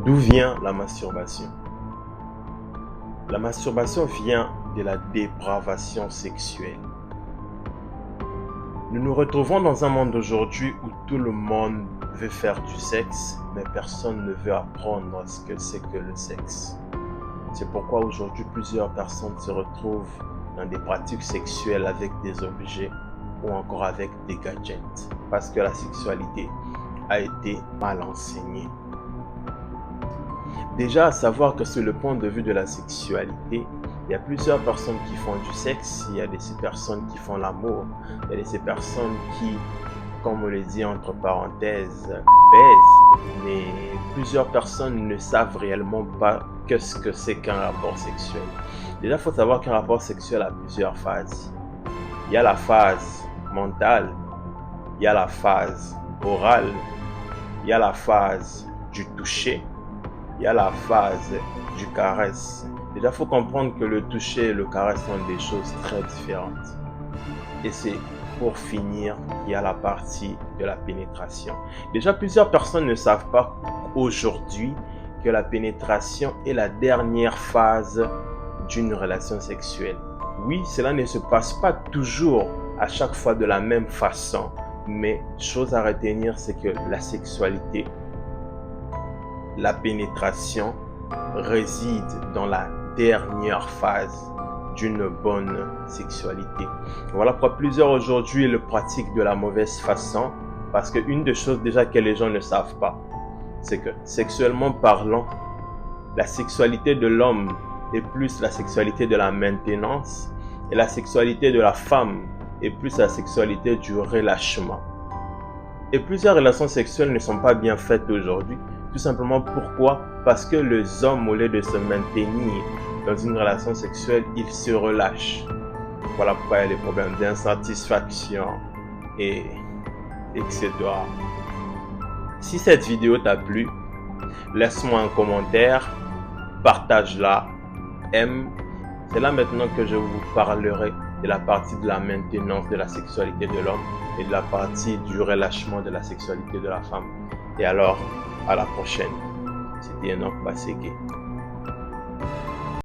D'où vient la masturbation? La masturbation vient de la dépravation sexuelle. Nous nous retrouvons dans un monde aujourd'hui où tout le monde veut faire du sexe, mais personne ne veut apprendre ce que c'est que le sexe. C'est pourquoi aujourd'hui plusieurs personnes se retrouvent dans des pratiques sexuelles avec des objets ou encore avec des gadgets, parce que la sexualité a été mal enseignée. Déjà, à savoir que sur le point de vue de la sexualité, il y a plusieurs personnes qui font du sexe, il y a ces personnes qui font l'amour, il y a ces personnes qui, comme on le dit entre parenthèses, baisent, mais plusieurs personnes ne savent réellement pas qu'est-ce que c'est qu'un rapport sexuel. Déjà, il faut savoir qu'un rapport sexuel a plusieurs phases. Il y a la phase mentale, il y a la phase orale, il y a la phase du toucher, il y a la phase du caresse. Déjà, il faut comprendre que le toucher et le caresse sont des choses très différentes. Et c'est pour finir, il y a la partie de la pénétration. Déjà, plusieurs personnes ne savent pas aujourd'hui que la pénétration est la dernière phase d'une relation sexuelle. Oui, cela ne se passe pas toujours à chaque fois de la même façon, mais chose à retenir, c'est que la sexualité, la pénétration réside dans la dernière phase d'une bonne sexualité. Voilà pourquoi plusieurs aujourd'hui le pratiquent de la mauvaise façon, parce qu'une des choses déjà que les gens ne savent pas, c'est que sexuellement parlant, la sexualité de l'homme est plus la sexualité de la maintenance et la sexualité de la femme est plus la sexualité du relâchement. Et plusieurs relations sexuelles ne sont pas bien faites aujourd'hui. Tout simplement pourquoi? Parce que les hommes, au lieu de se maintenir dans une relation sexuelle, ils se relâchent. Voilà pourquoi il y a des problèmes d'insatisfaction etc. Si cette vidéo t'a plu, laisse-moi un commentaire, partage-la, aime. C'est là maintenant que je vous parlerai de la partie de la maintenance de la sexualité de l'homme et de la partie du relâchement de la sexualité de la femme. Et alors, à la prochaine. C'était Enoch Baseke.